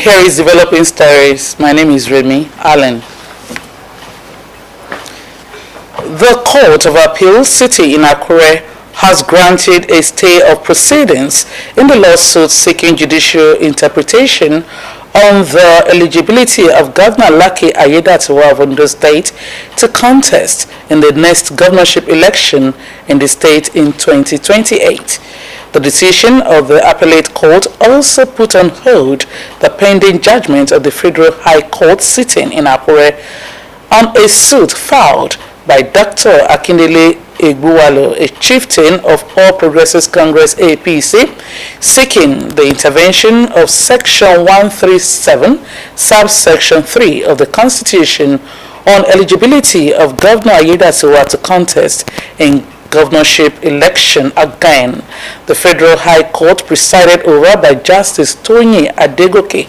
here is Developing Stories. My name is Remy Allen. The Court of Appeal sitting in Akure has granted a stay of proceedings in the lawsuit seeking judicial interpretation on the eligibility of Governor Lucky Ayedatiwa of Ondo State to contest in the next governorship election in the state in 2028. The decision of the appellate court also put on hold the pending judgment of the Federal High Court sitting in Akure on a suit filed by Dr. Akindele Egbuwalo, a chieftain of All Progressives Congress APC, seeking the intervention of Section 137, subsection 3 of the Constitution on eligibility of Governor Ayedatiwa to contest in governorship election again. The Federal High Court, presided over by Justice Tony Adegoke,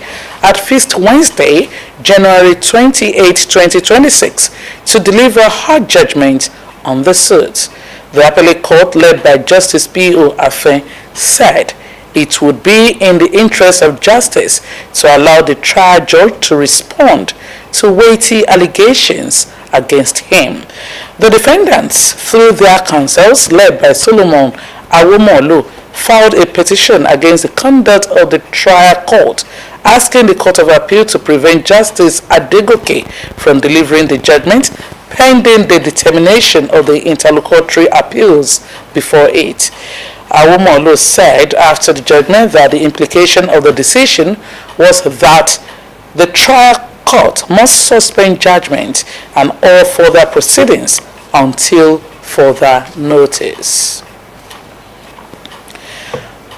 had fixed Wednesday, January 28, 2026, to deliver her judgment on the suit. The appellate court, led by Justice P.O. Afe, said it would be in the interest of justice to allow the trial judge to respond to weighty allegations against him. The defendants, through their counsels, led by Solomon Awomolu, filed a petition against the conduct of the trial court, asking the Court of Appeal to prevent Justice Adegoke from delivering the judgment pending the determination of the interlocutory appeals before it. Awomolu said after the judgment that the implication of the decision was that the trial court must suspend judgment and all further proceedings until further notice.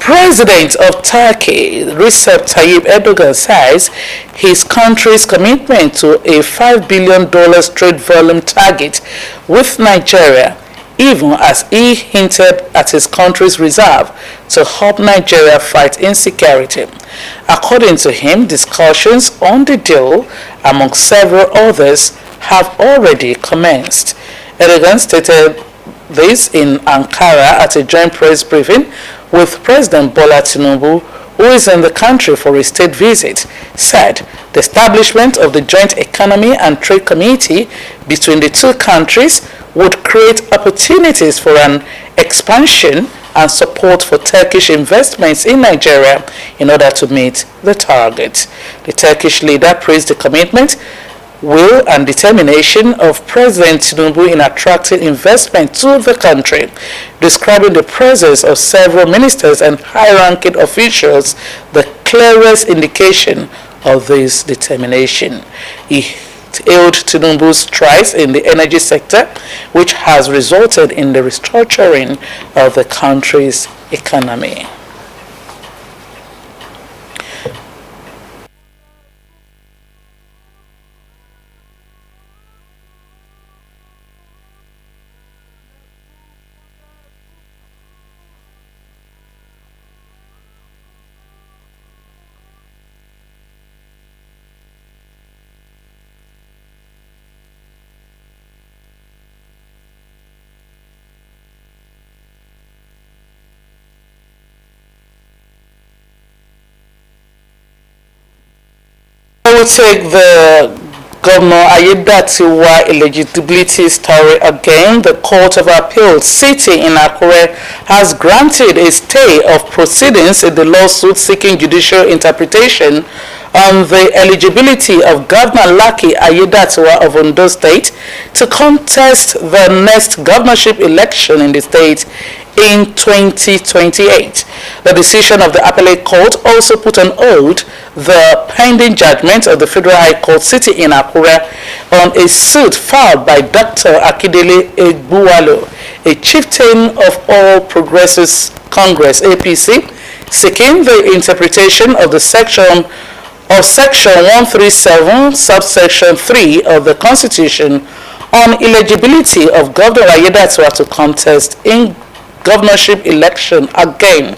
President of Turkey, Recep Tayyip Erdogan, says his country's commitment to a $5 billion trade volume target with Nigeria, even as he hinted at his country's resolve to help Nigeria fight insecurity. According to him, discussions on the deal, among several others, have already commenced. Erdogan stated this in Ankara at a joint press briefing with President Bola Tinubu, who is in the country for a state visit, said the establishment of the Joint Economy and Trade Committee between the two countries would create opportunities for an expansion and support for Turkish investments in Nigeria in order to meet the target. The Turkish leader praised the commitment, will and determination of President Tinubu in attracting investment to the country, describing the presence of several ministers and high-ranking officials the clearest indication of this determination. He hailed Tinubu's strides in the energy sector, which has resulted in the restructuring of the country's economy. I will take the Governor Ayedatiwa eligibility story again. The Court of Appeal sitting in Akure has granted a stay of proceedings in the lawsuit seeking judicial interpretation on the eligibility of Governor Lucky Ayedatiwa of Ondo State to contest the next governorship election in the state in 2028. The decision of the appellate court also put on hold the pending judgment of the Federal High Court sitting in Akure on a suit filed by Dr. Akindele Egbuwalo, a chieftain of All Progressives Congress APC, seeking the interpretation of the Section 137, subsection 3 of the Constitution on eligibility of Governor Ayedatiwa to contest in governorship election again.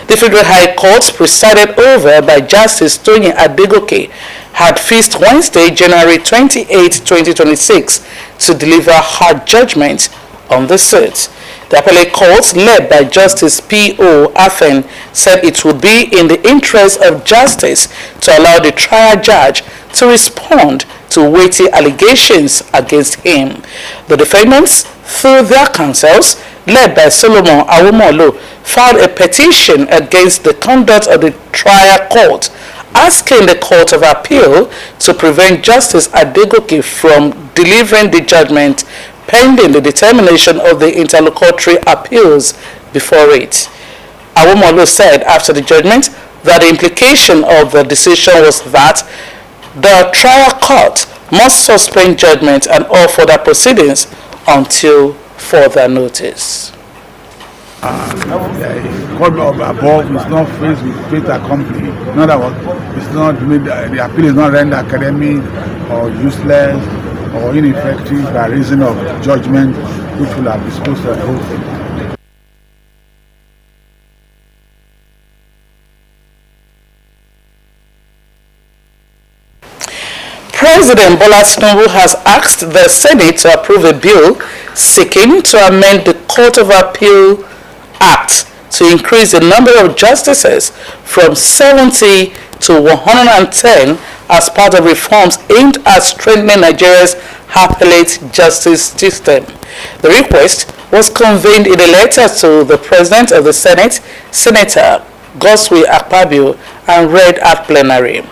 The Federal High Court, presided over by Justice Tony Adegoke, had fixed Wednesday, January 28, 2026, to deliver her judgment on the suit. The appellate court, led by Justice P.O. Afen, said it would be in the interest of justice to allow the trial judge to respond to weighty allegations against him. The defendants, through their counsels, led by Solomon Awomolo, filed a petition against the conduct of the trial court, asking the Court of Appeal to prevent Justice Adegoke from delivering the judgment pending the determination of the interlocutory appeals before it. Awomolo said after the judgment that the implication of the decision was that the trial court must suspend judgment and all further proceedings until further notice. The court above is not faced with fait accompli. In other words, it's not the appeal is not rendered academic or useless or ineffective by reason of judgment which will have disposed of the whole thing. President Bola Tinubu has asked the Senate to approve a bill seeking to amend the Court of Appeal Act to increase the number of justices from 70 to 110 as part of reforms aimed at strengthening Nigeria's appellate justice system. The request was conveyed in a letter to the President of the Senate, Senator Godswill Akpabio, and read at plenary.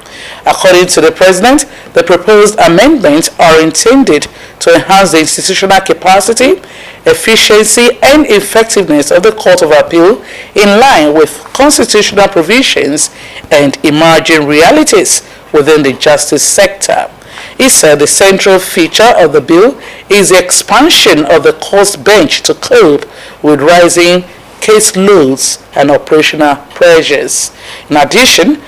According to the President, the proposed amendments are intended to enhance the institutional capacity, efficiency, and effectiveness of the Court of Appeal in line with constitutional provisions and emerging realities within the justice sector. He said the central feature of the bill is the expansion of the court's bench to cope with rising caseloads and operational pressures. In addition,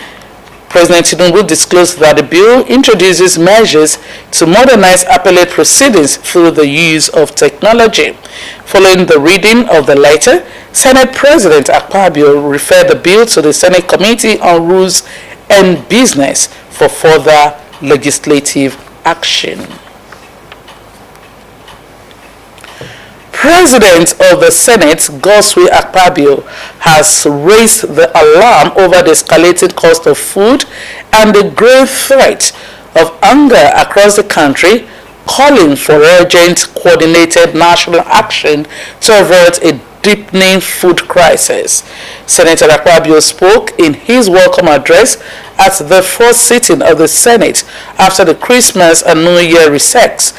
President Tinubu disclosed that the bill introduces measures to modernize appellate proceedings through the use of technology. Following the reading of the letter, Senate President Akpabio referred the bill to the Senate Committee on Rules and Business for further legislative action. President of the Senate, Godswill Akpabio, has raised the alarm over the escalated cost of food and the grave threat of hunger across the country, calling for urgent, coordinated national action to avert a deepening food crisis. Senator Akpabio spoke in his welcome address at the first sitting of the Senate after the Christmas and New Year recess,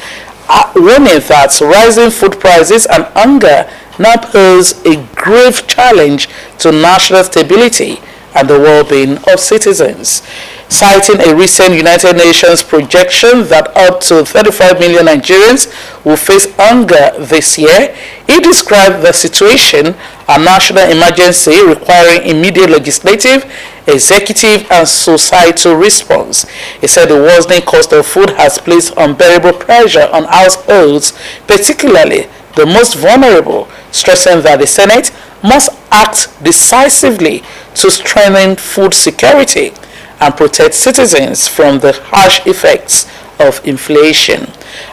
warning that rising food prices and hunger now pose a grave challenge to national stability and the well-being of citizens. Citing a recent United Nations projection that up to 35 million Nigerians will face hunger this year, he described the situation a national emergency requiring immediate legislative, executive, and societal response. He said the worsening cost of food has placed unbearable pressure on households, particularly the most vulnerable, stressing that the Senate must act decisively to strengthen food security and protect citizens from the harsh effects of inflation.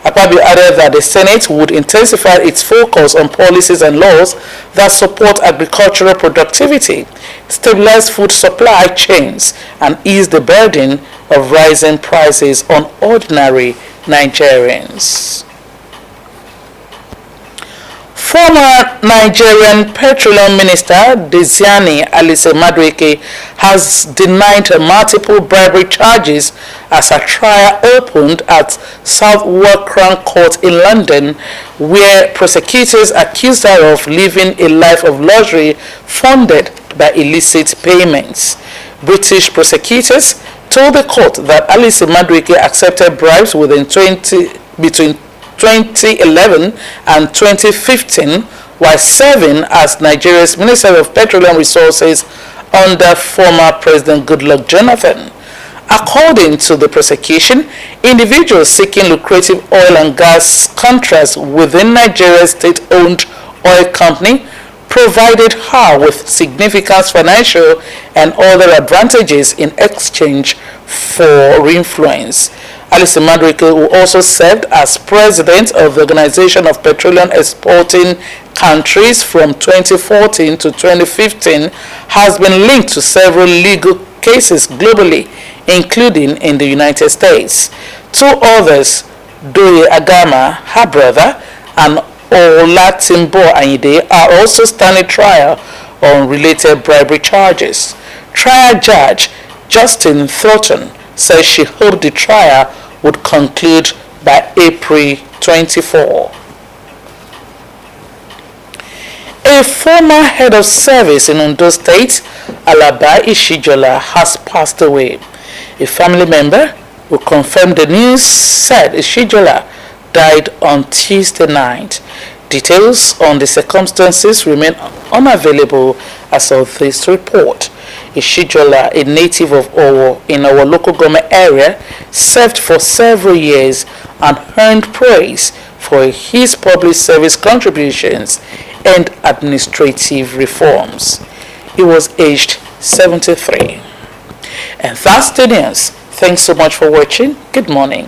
Akpabio added that the Senate would intensify its focus on policies and laws that support agricultural productivity, stabilize food supply chains, and ease the burden of rising prices on ordinary Nigerians. Former Nigerian Petroleum Minister Diziani Alise Madueke has denied multiple bribery charges as a trial opened at Southwark Crown Court in London, where prosecutors accused her of living a life of luxury funded by illicit payments. British prosecutors told the court that Alise Madueke accepted bribes between 2011 and 2015 while serving as Nigeria's Minister of Petroleum Resources under former President Goodluck Jonathan. According to the prosecution, individuals seeking lucrative oil and gas contracts within Nigeria's state-owned oil company provided her with significant financial and other advantages in exchange for influence. Alice Madueke, who also served as president of the Organization of Petroleum Exporting Countries from 2014 to 2015, has been linked to several legal cases globally, including in the United States. Two others, Doye Agama, her brother, and Olatimbo Ayinde, are also standing trial on related bribery charges. Trial judge Justin Thornton says she hoped the trial would conclude by April 24. A former head of service in Ondo State, Alaba Ishijola, has passed away. A family member who confirmed the news said Ishijola died on Tuesday night. Details on the circumstances remain unavailable as of this report. Ishijola, a native of Owo in our local government area, served for several years and earned praise for his public service contributions and administrative reforms. He was aged 73. And that's the news. Thanks so much for watching. Good morning.